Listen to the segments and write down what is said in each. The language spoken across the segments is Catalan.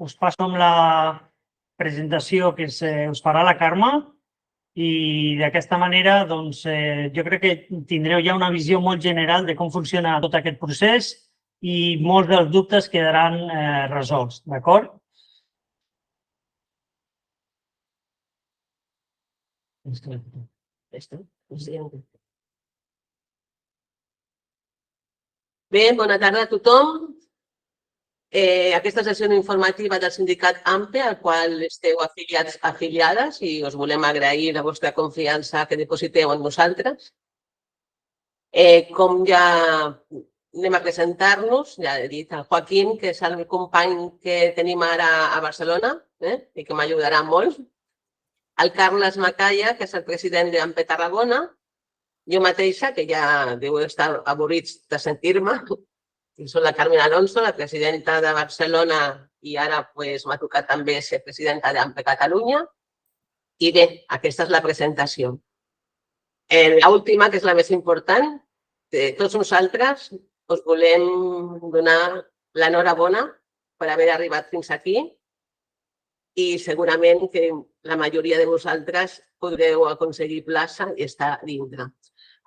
us passo amb la presentació que us farà la Carme i d'aquesta manera doncs, jo crec que tindreu ja una visió molt general de com funciona tot aquest procés i molts dels dubtes quedaran resolts, d'acord? Bé, bona tarda a tothom. Aquesta sessió informativa del sindicat AMPE, al qual esteu afiliades i us volem agrair la vostra confiança que depositeu en nosaltres. Com ja anem a presentar-nos, ja he dit el Joaquín, que és el company que tenim ara a Barcelona i que m'ajudarà molt. El Carles Macaya, que és el president d'AMPE Tarragona. Jo mateixa, que ja deu estar avorrits de sentir-me. Soc la Carmen Alonso, la presidenta de Barcelona i ara m'ha tocat també ser presidenta d'AMPE Catalunya. I bé, aquesta és la presentació. L'última, que és la més important, tots nosaltres us volem donar l'enhorabona per haver arribat fins aquí i segurament que la majoria de vosaltres podreu aconseguir plaça i estar dintre.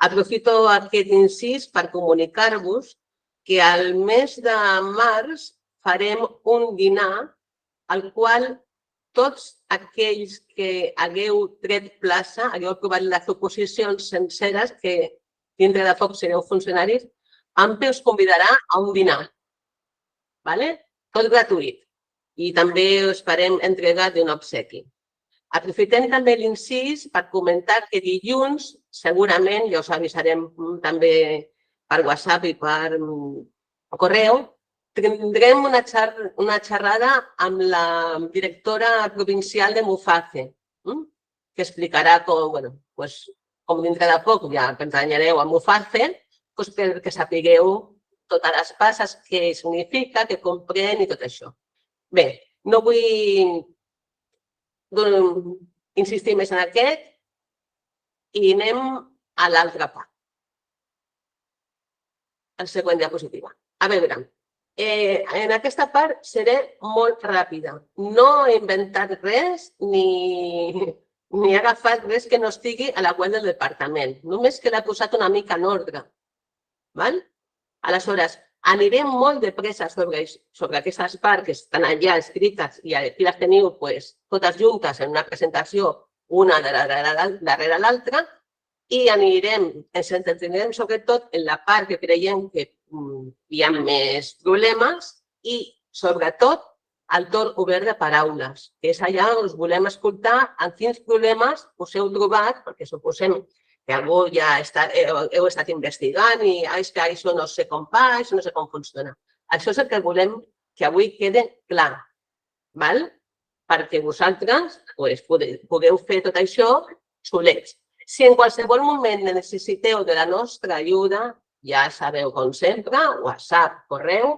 Aprofito aquest incís per comunicar-vos que al mes de març farem un dinar al qual tots aquells que hagueu tret plaça, hagueu aprovat les oposicions senceres, que dintre de poc sereu funcionaris, AMPE us convidarà a un dinar. Tot gratuït. I també us farem entrega d'un obsequi. Aprofitem també l'incís per comentar que dilluns, segurament, ja us avisarem també per WhatsApp i per correu, tindrem una xerrada amb la directora provincial de MUFACE, que explicarà com dintre de poc ja pertanyereu a MUFACE, perquè sapigueu totes les passes, què significa, què comprèn i tot això. Bé, no vull insistir més en aquest i anem a l'altra part. La següent diapositiva. A veure, en aquesta part seré molt ràpida. No he inventat res ni he agafat res que no estigui a la web del departament. Només que l'he posat una mica en ordre. Aleshores, anirem molt de pressa sobre aquestes parts que estan allà escrites i aquí les teniu totes juntes en una presentació, una darrere l'altra, i ens entretindrem sobretot en la part que creiem que hi ha més problemes i, sobretot, el torn obert de paraules, que és allà on us volem escoltar en quins problemes us heu trobat, perquè suposem que algú ja heu estat investigant i és que això no sé com va, això no sé com funciona. Això és el que volem que avui quede clar, perquè vosaltres pugueu fer tot això solets. Si en qualsevol moment necessiteu de la nostra ajuda, ja sabeu, com sempre, WhatsApp, correu,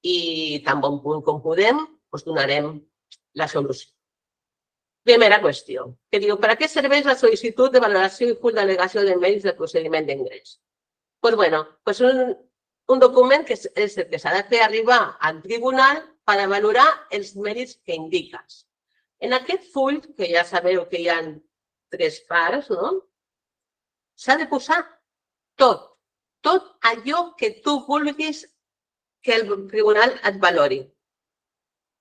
i tan bon punt com podem us donarem la solució. Primera qüestió, que diu, per a què serveix la sol·licitud de valoració i full delegació de mèrits del procediment d'ingrés? Doncs un document que és el que s'ha de fer arribar al tribunal per a valorar els mèrits que indiques. En aquest full, que ja sabeu que hi ha 3 parts, s'ha de posar tot allò que tu vulguis que el tribunal et valori.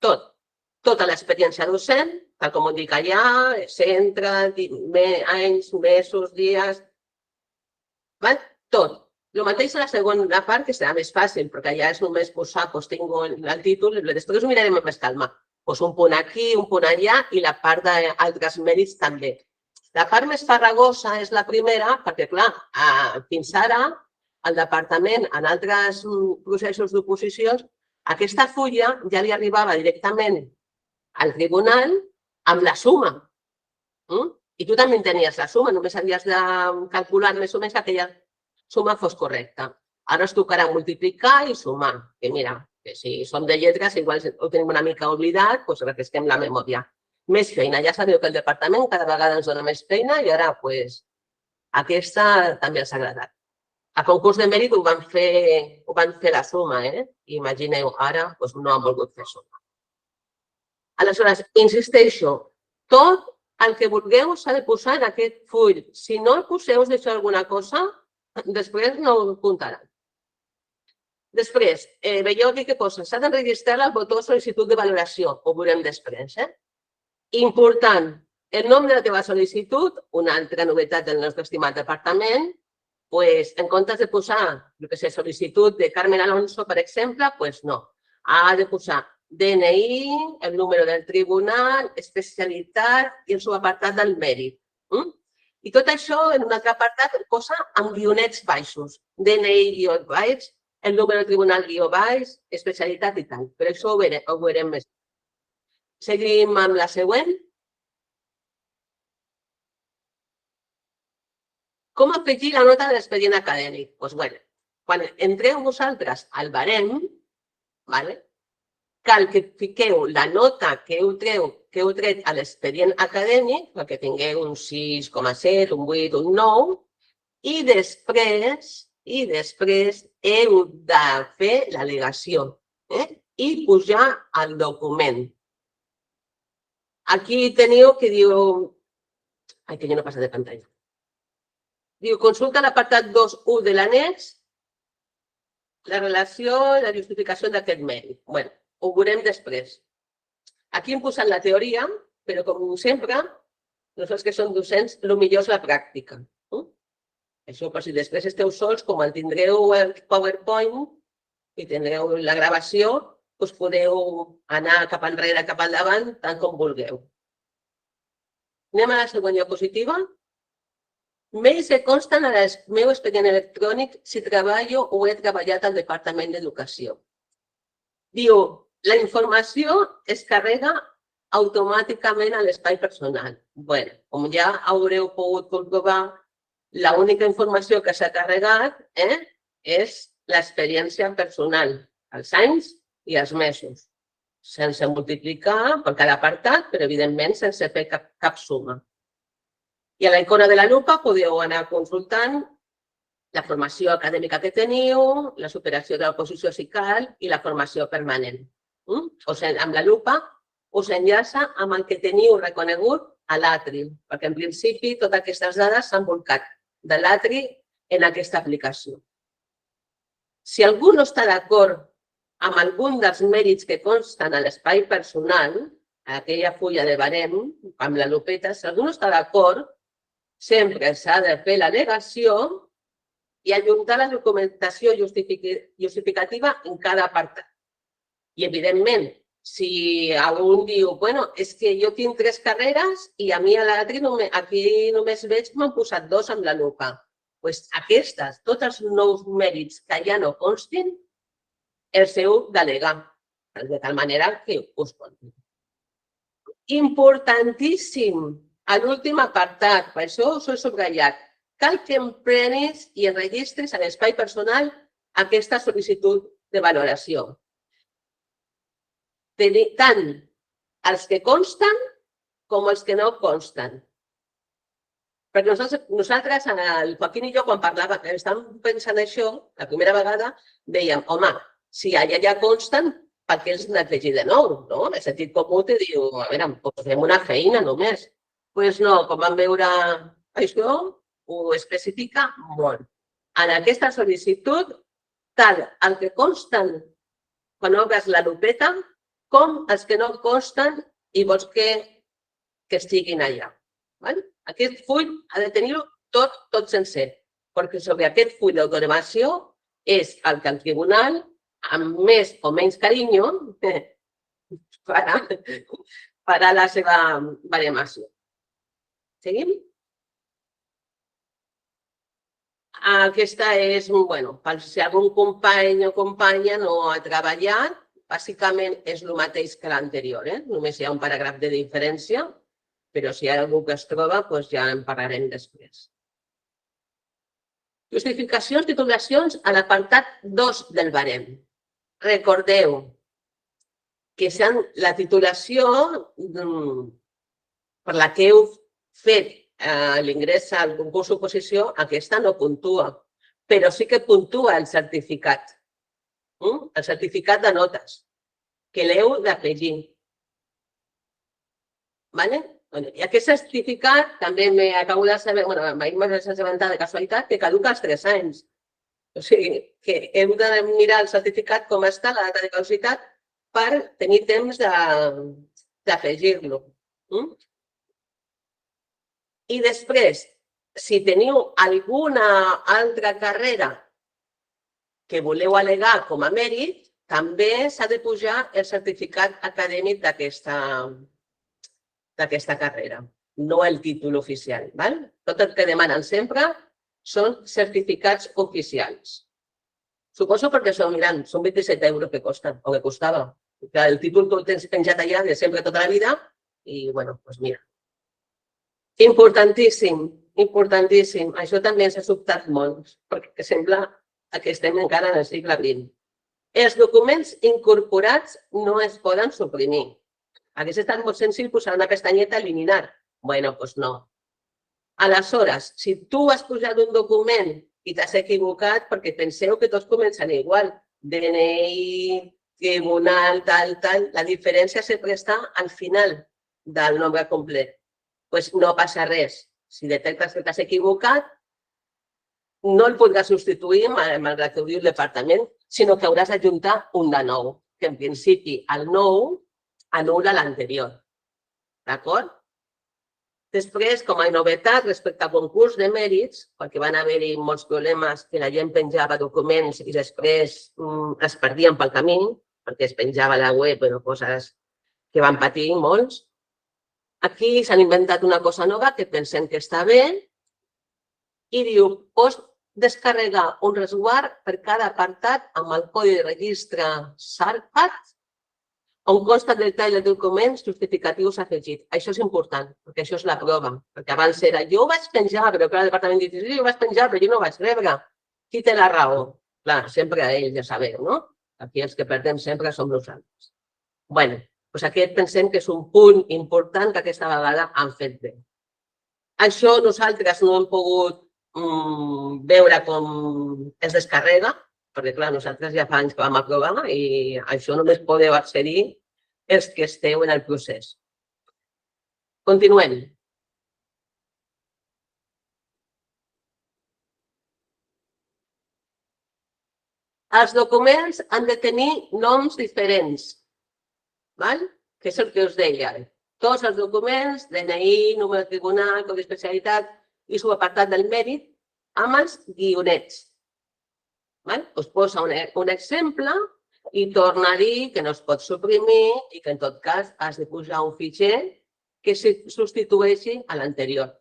Tota l'experiència docent, tal com ho dic allà, centre, anys, mesos, dies, tot. El mateix a la segona part, que serà més fàcil, perquè allà és només posar, tinc el títol, després ho mirarem amb més calma. Un punt aquí, un punt allà i la part d'altres mèrits també. La part més farragosa és la primera, perquè, clar, fins ara, el departament, en altres processos d'oposicions, aquesta fulla ja li arribava directament al tribunal amb la suma. I tu també tenies la suma, només havies de calcular més o menys que aquella suma fos correcta. Ara es tocarà multiplicar i sumar, que mira, que si som de lletres, igual ho tenim una mica oblidat, doncs refresquem la memòria. Més feina, ja sabeu que el departament cada vegada ens dona més feina i ara aquesta també els ha agradat. A concurs de mèrit ho van fer la suma, imagineu, ara no han volgut fer suma. Aleshores, insisteixo, tot el que vulgueu s'ha de posar en aquest full. Si no el poseu, us deixeu alguna cosa, després no ho comptaran. Després, veieu aquí què posa. S'ha d'enregistrar el botó sol·licitud de valoració. Ho veurem després. Important, el nom de la teva sol·licitud, una altra novetat del nostre estimat departament, en comptes de posar, sol·licitud de Carmen Alonso, per exemple, no. Ha de posar DNI, el número del tribunal, especialitat i el subapartat del mèrit. I tot això en un altre apartat posa amb guionets baixos. DNI guió baix, el número del tribunal guió baix, especialitat i tal. Però això ho veurem més. Seguim amb la següent. Com afegir la nota de l'expedient acadèmic? Doncs bé, quan entreu vosaltres al barem, cal que fiqueu la nota que heu tret a l'expedient acadèmic, perquè tingueu un 6,7, un 8, un 9, i després heu de fer l'al·legació i pujar al document. Aquí teniu que diu... Ai, que jo no passa de pantalla. Diu, consulta l'apartat 2.1 de l'annex, la relació i la justificació d'aquest mèrit. Bé, ho veurem després. Aquí hem posat la teoria, però com sempre, nosaltres que som docents, el millor és la pràctica. Això, per si després esteu sols, com el tindreu el PowerPoint i tindreu la gravació, us podeu anar cap enrere, cap endavant, tant com vulgueu. Anem a la següent diapositiva. Mails que consten al meu expedient electrònic si treballo o he treballat al Departament d'Educació. Diu, la informació es carrega automàticament a l'espai personal. Bé, com ja haureu pogut comprovar, l'única informació que s'ha carregat és l'experiència personal, els anys i els mesos, sense multiplicar per cada apartat, però evidentment sense fer cap suma. I a la icona de la lupa podeu anar consultant la formació acadèmica que teniu, la superació de l'oposició si cal i la formació permanent. Amb la lupa us enllaça amb el que teniu reconegut a l'Atri, perquè en principi totes aquestes dades s'han volcat de l'Atri en aquesta aplicació. Si algú no està d'acord amb algun dels mèrits que consten a l'espai personal, a aquella fulla de barem, amb la lupeta, si algú no està d'acord, sempre s'ha de fer l'al·legació i adjuntar la documentació justificativa en cada apartat. I, evidentment, si algú diu, bueno, és que jo tinc 3 carreres i a mi a l'Atri aquí només veig que m'han posat 2 amb la lupa. Doncs aquestes, tots els nous mèrits que ja no constin, els heu d'al·legar, de tal manera que us contin. Importantíssim, a l'últim apartat, per això us ho he subratllat, cal que emprenis i enregistris a l'espai personal aquesta sol·licitud de valoració. Tant els que consten com els que no consten. Perquè nosaltres, el Joaquín i jo, quan parlàvem, que estàvem pensant això, la primera vegada, dèiem, home, si allà ja consten, per què els hem d'afegir de nou? El sentit comú te diu, a veure, fem una feina només. Doncs no, com vam veure això, ho especifica molt. En aquesta sol·licitud, tant el que consten quan obres la lupeta, com els que no consten i vols que estiguin allà. Aquest full ha de tenir-ho tot sencer, perquè sobre aquest full d'autonomació és el que el tribunal, amb més o menys carinyo, farà la seva baremació. Seguim? Aquesta és, bueno, si algun company o companya no ha treballat, bàsicament és el mateix que l'anterior, només hi ha un paràgraf de diferència, però si hi ha algú que es troba, doncs ja en parlarem després. Justificacions, titulacions a l'apartat 2 del barem. Recordeu que la titulació per la que heu fet l'ingrés al concurs d'oposició, aquesta no puntua, però sí que puntua el certificat de notes, que l'heu d'afegir. I aquest certificat també m'acabo de saber, m'he assabentat de casualitat, que caduca als 3 anys. O sigui, que hem de mirar el certificat com està, la data de caducitat, per tenir temps d'afegir-lo. I després, si teniu alguna altra carrera que voleu al·legar com a mèrit, també s'ha de pujar el certificat acadèmic d'aquesta carrera, no el títol oficial. Tot el que demanen sempre són certificats oficials. Suposo perquè són 27 euros que costen, o que costava. El títol tu el tens penjat allà de sempre tota la vida i, doncs mira. Importantíssim, importantíssim. Això també ens ha sobtat molt, perquè sembla que estem encara en el segle XX. Els documents incorporats no es poden suprimir. Hauria estat molt senzill posar una pestanyeta eliminar. Doncs no. Aleshores, si tu has posat un document i t'has equivocat, perquè penseu que tots comencen igual, DNI, tribunal, tal, la diferència sempre està al final del nombre complet. Doncs no passa res. Si detectes que t'has equivocat, no el podràs substituir malgrat que ho diu el departament, sinó que hauràs d'ajuntar un de nou, que en principi el nou anul·la l'anterior. D'acord? Després, com a novetat respecte al concurs de mèrits, perquè van haver-hi molts problemes que la gent penjava documents i després es perdien pel camí, perquè es penjava a la web, coses que van patir molts. Aquí s'han inventat una cosa nova que pensem que està bé i diu, pots descarregar un resguard per cada apartat amb el codi de registre SARPAT on consta el detall de documents justificatius afegits. Això és important, perquè això és la prova. Perquè abans era, jo ho vaig penjar, però clar, el departament diu, sí, jo ho vaig penjar, però jo no ho vaig rebre. Qui té la raó? Clar, sempre ells, ja sabeu, no? Aquí els que perdem sempre som nosaltres. Doncs aquest pensem que és un punt important que aquesta vegada han fet bé. Això nosaltres no hem pogut veure com es descarrega, perquè clar, nosaltres ja fa anys que vam aprovar i això només podeu accedir els que esteu en el procés. Continuem. Els documents han de tenir noms diferents, que és el que us deia. Tots els documents, DNI, número de tribunal, codi d'especialitat i subapartat del mèrit, amb els guionets. Us posa un exemple i torna a dir que no es pot suprimir i que en tot cas has de posar un fitxer que substitueixi a l'anterior.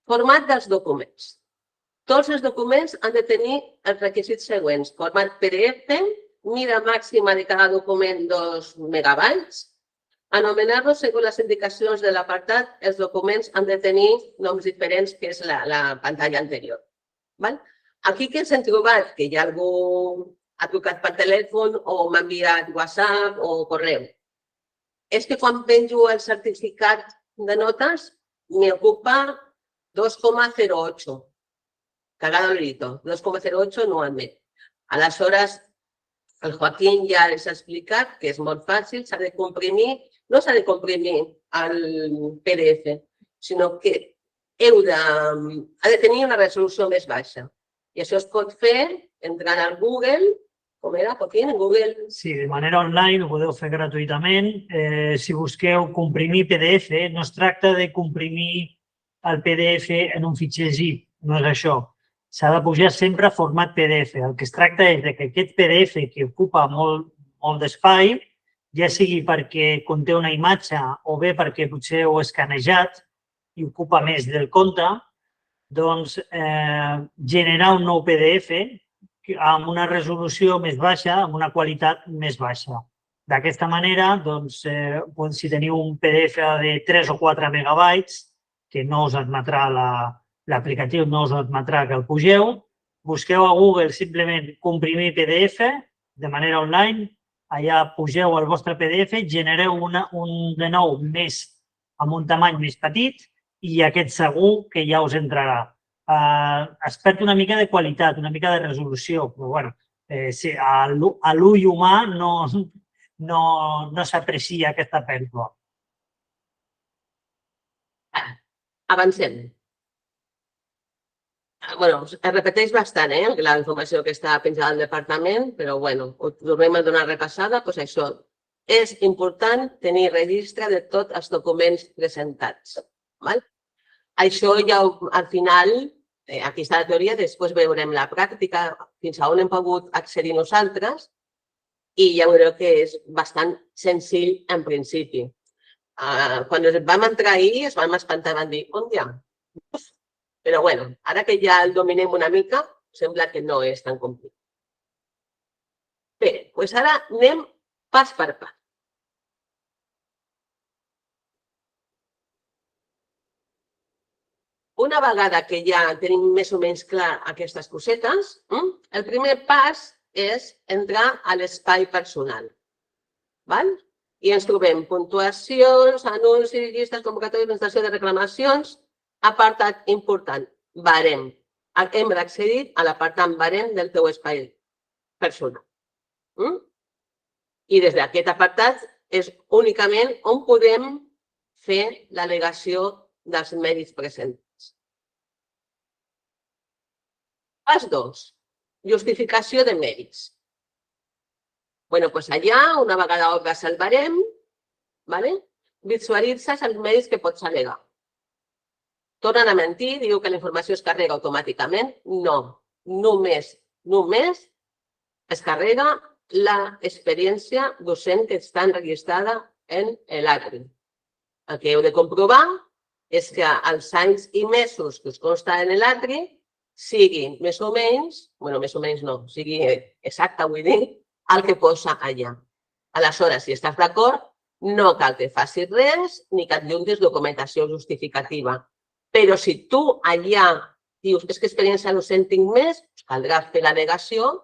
Format dels documents. Tots els documents han de tenir els requisits següents. Format PDF, mida màxima de cada document 2 megabytes. Anomenar-los segons les indicacions de l'apartat, els documents han de tenir noms diferents, que és la pantalla anterior. Aquí que ens hem trobat que hi ha algú ha trucat per telèfon o m'ha enviat WhatsApp o correu. És que quan penjo el certificat de notes m'ocupa 2,08. Cagado el grito, 2,08 no admet. Aleshores, el Joaquín ja els ha explicat que és molt fàcil, s'ha de comprimir. No s'ha de comprimir el PDF, sinó que ha de tenir una resolució més baixa. I això es pot fer entrant al Google. Com era, Joaquín? En Google? Sí, de manera online ho podeu fer gratuïtament. Si busqueu comprimir PDF, no es tracta de comprimir el PDF en un fitxer zip, no és això. S'ha de pujar sempre a format PDF. El que es tracta és que aquest PDF que ocupa molt d'espai, ja sigui perquè conté una imatge o bé perquè potser ho he escanejat i ocupa més del compte, doncs generar un nou PDF amb una resolució més baixa, amb una qualitat més baixa. D'aquesta manera, doncs, si teniu un PDF de 3 o 4 megabytes, que no us admetrà l'aplicatiu, no us admetrà que el pugeu, busqueu a Google simplement comprimir PDF de manera online, allà pugeu el vostre PDF, genereu un de nou amb un tamany més petit i aquest segur que ja us entrarà. Es perd una mica de qualitat, una mica de resolució, però bé, a l'ull humà no no s'aprecia aquesta pèrdua. Avancem. Bueno, es repeteix bastant, la informació que està penjada al departament, però bueno, ho tornem a donar repassada, doncs això. És important tenir registre de tots els documents presentats. Això ja al final, aquí està la teoria, després veurem la pràctica, fins a on hem pogut accedir nosaltres, i ja veureu que és bastant senzill en principi. Quan vam entrar ahir es vam espantar, vam dir, on ja? Però bueno, ara que ja el dominem una mica, sembla que no és tan complicat. Bé, doncs ara anem pas per pas. Una vegada que ja tenim més o menys clar aquestes cosetes, el primer pas és entrar a l'espai personal. I ens trobem puntuacions, anuncis, llistes, convocatòries, presentació de reclamacions, apartat important, barem. Hem d'accedir a l'apartat barem del teu espai personal. I des d'aquest apartat és únicament on podem fer l'al·legació dels mèrits presents. Pas 2. Justificació de mèrits. Doncs allà, una vegada obres el barem, visualitzes els mèrits que pots al·legar. Tornen a mentir, diu que la informació es carrega automàticament. No, només es carrega l'experiència docent que està enregistrada en l'ATRI. El que heu de comprovar és que els anys i mesos que us consta en l'ATRI sigui més o menys, no, sigui exacte, vull dir, el que posa allà. Aleshores, si estàs d'acord, no cal que facis res ni que et adjuntis documentació justificativa. Però si tu allà dius és que experiència docent tinc més, caldrà fer l'al·legació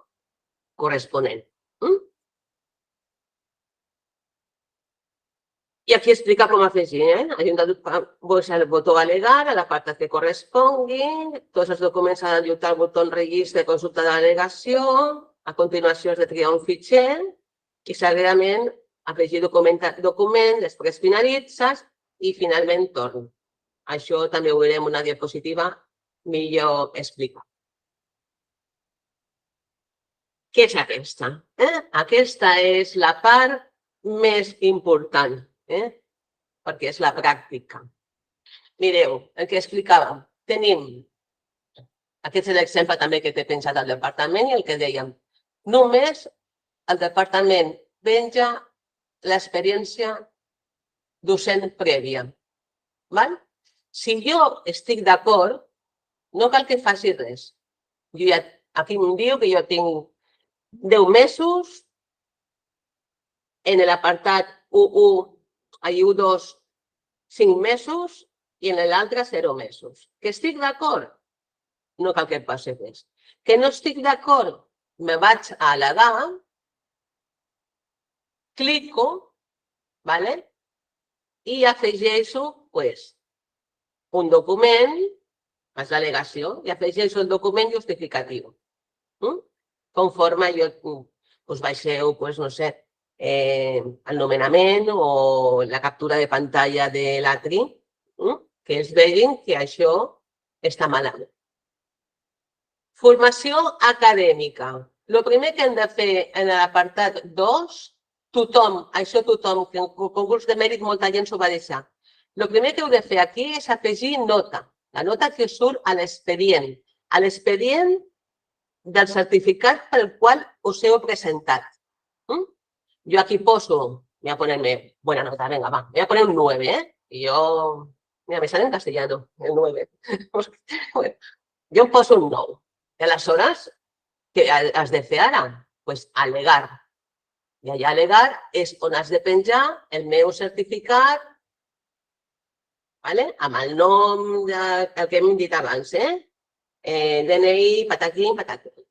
corresponent. I aquí explica com afegir. Posa el botó al·legar a l'apartat que correspongui, tots els documents s'han d'adjuntar al botó registre de consulta de l'al·legació, a continuació has de triar un fitxer i seguidament afegir document, després finalitzes i finalment torn. Això també ho veurem en una diapositiva millor explicat. Què és aquesta? Aquesta és la part més important, perquè és la pràctica. Mireu, el que explicàvem. Tenim, aquest és l'exemple també que té penjat al departament i el que dèiem. Només el departament penja l'experiència docent prèvia. Si jo estic d'acord, no cal que faci res. Aquí em diu que jo tinc 10 mesos, en l'apartat U2, 5 mesos i en l'altre 0 mesos. Que estic d'acord? No cal que passi res. Que no estic d'acord? Me vaig a al·legar, clico, i afegeixo un document, és l'al·legació, i afegeixo el document justificatiu. Conforme us baixeu, no sé, el nomenament o la captura de pantalla de l'ATRI, que es vegin que això està malament. Formació acadèmica. El primer que hem de fer en l'apartat 2, tothom, que en concurs de mèrit molta gent s'ho va deixar. El primer que heu de fer aquí és afegir nota, la nota que us surt a l'expedient del certificat pel qual us heu presentat. Jo aquí poso, voy a ponerme buena nota, venga, va, voy a poner un 9, y yo, mira, me sale en castellano, el 9. Jo em poso un 9. I aleshores, què has de fer ara? Doncs al·legar. I allà al·legar és on has de penjar el meu certificat, amb el nom, el que hem dit abans, DNI, pataquín, pataquín.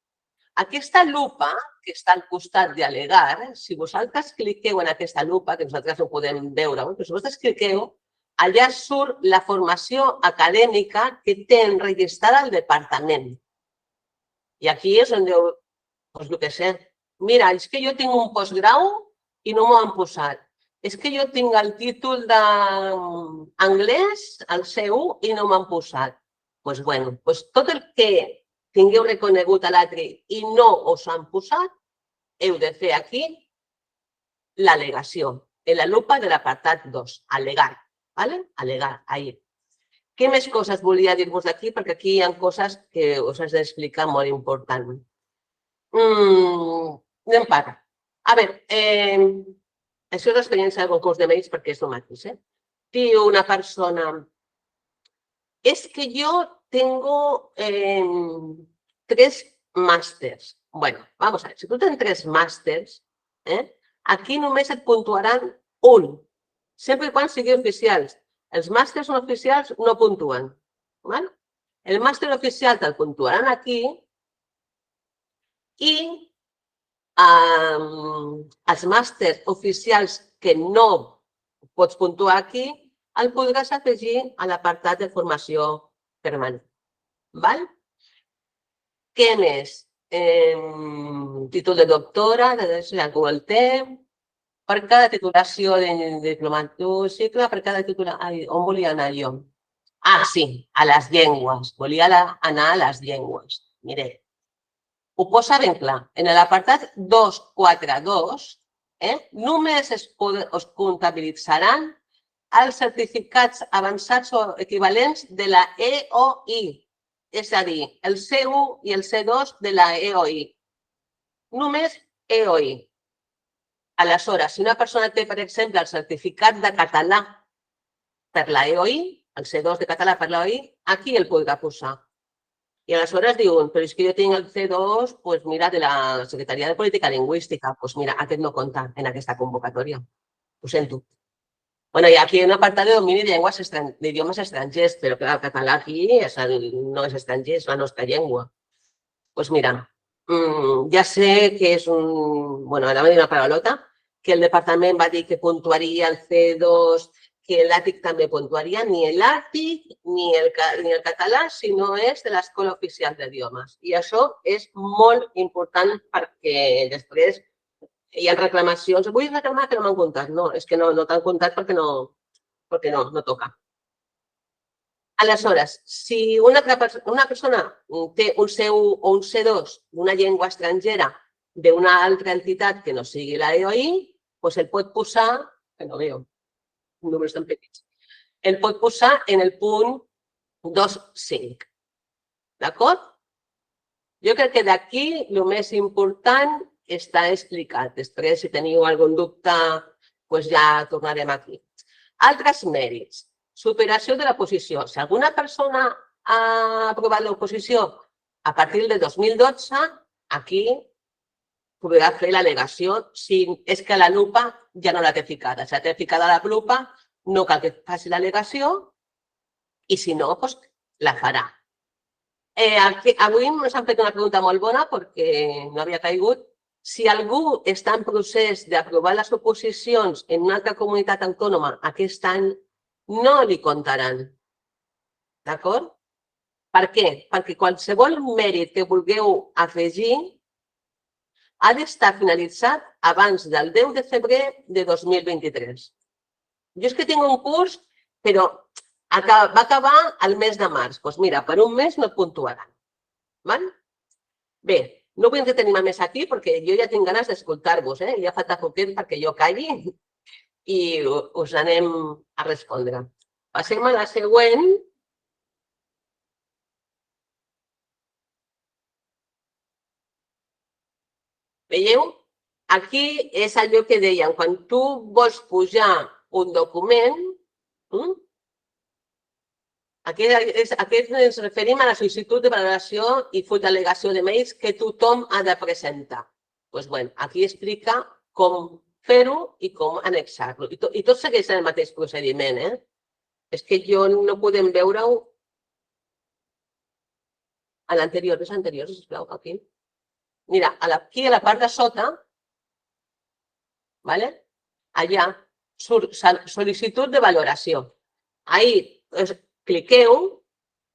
Aquesta lupa que està al costat d'al·legar, si vosaltres cliqueu en aquesta lupa, que nosaltres no podem veure, però si vosaltres cliqueu, allà surt la formació acadèmica que té enregistrada al departament. I aquí és on diu, doncs el que sé, mira, és que jo tinc un postgrau i no m'ho han posat. És que jo tinc el títol d'anglès, el C1, i no m'han posat. Doncs bé, tot el que tingueu reconegut a l'altre i no us han posat, heu de fer aquí l'al·legació, en la lupa de l'apartat 2, al·legar, al·legar, ahí. Què més coses volia dir-vos d'aquí? Perquè aquí hi ha coses que us has d'explicar molt important. Anem per. A veure, això és l'experiència del concurs de mèrits perquè és el mateix. Diu una persona, es que yo tengo 3 màsters. Bueno, vamos a ver, si tú tens 3 màsters, aquí només et puntuaran un, sempre i quan siguin oficials. Els màsters no oficials no puntuen. El màster oficial te'l puntuaran aquí i els màsters oficials que no pots puntuar aquí el podràs afegir a l'apartat de formació permanent. Què més? Títol de doctora, algú el té. Per cada titulació de diplomatura, cicle, per cada titulació... On volia anar jo? Ah, sí, a les llengües. Volia anar a les llengües. Mireu, ho posa ben clar. En l'apartat 242, només es comptabilitzaran els certificats avançats o equivalents de la EOI, és a dir, el C1 i el C2 de la EOI. Només EOI. Aleshores, si una persona té, per exemple, el certificat de català per la EOI, el C2 de català per l'EOI, aquí el podrà posar. I aleshores diuen, però és que jo tinc el C2, doncs mira, de la Secretaria de Política Lingüística. Doncs mira, aquest no compta en aquesta convocatòria. Ho sento. Bueno, i aquí hi ha un apartat de domini d'idiomes estrangers, però clar, el català aquí no és estranger, és la nostra llengua. Doncs mira, ja sé que és un... Bueno, ara m'ha dit una paraulota, que el departament va dir que puntuaria el C2, que l'ATIC també puntuaria, ni l'ATIC ni el català, si no és de l'Escola Oficial d'Idiomes. I això és molt important perquè després hi ha reclamacions. Vull reclamar que no m'han comptat. No, és que no t'han comptat perquè no toca. Aleshores, si una persona té un C1 o un C2 d'una llengua estrangera d'una altra entitat que no sigui la EOI, doncs el pot posar, que no veu, números tan petits, el pot posar en el punt 2.5. D'acord? Jo crec que d'aquí el més important està explicat. Després, si teniu algun dubte, doncs ja tornarem aquí. Altres mèrits. Superació de la posició. Si alguna persona ha aprovat l'oposició a partir del 2012, aquí podrà fer l'al·legació si és que la lupa ja no la té ficada. Si la té ficada a la lupa, no cal que faci l'al·legació i si no, doncs la farà. Avui ens han fet una pregunta molt bona perquè no havia caigut. Si algú està en procés d'aprovar les oposicions en una altra comunitat autònoma aquest any, no li comptaran. D'acord? Per què? Perquè qualsevol mèrit que vulgueu afegir ha d'estar finalitzat abans del 10 de febrer de 2023. Jo és que tinc un curs, però va acabar el mes de març. Doncs mira, per un mes no et puntuaran. Bé, no vull entretenir-me més aquí perquè jo ja tinc ganes d'escoltar-vos. Ja falta poquet perquè jo calli i us anem a respondre. Passem a la següent. Veieu? Aquí és allò que dèiem, quan tu vols pujar un document, aquí ens referim a la sol·licitud de valoració i full d'al·legació de mèrits que tothom ha de presentar. Doncs bé, aquí explica com fer-ho i com annexar-lo. I tot segueix el mateix procediment. És que jo no podem veure-ho a l'anterior. És anterior, sisplau, aquí. Mira, aquí a la part de sota, allà surt sol·licitud de valoració. Ahí cliqueu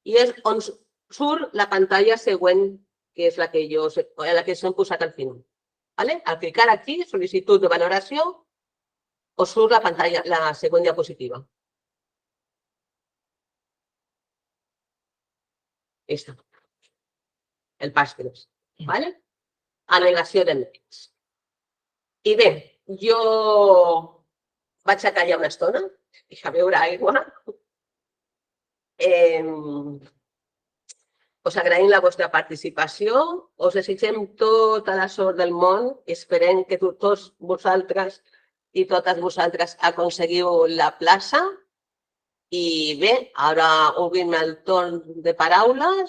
i és on surt la pantalla següent, que és la que s'han posat al final. Vale? Al clicar aquí, sol·licitud de valoració, us surt la pantalla, la següent diapositiva. Esta. El pas 3. Vale? Al·legació de mèrits. I bé, jo vaig a callar una estona i a beure aigua. Us agraïm la vostra participació, us desitgem tota la sort del món i esperem que tots vosaltres i totes vosaltres aconseguiu la plaça. I bé, ara obrim el torn de paraules.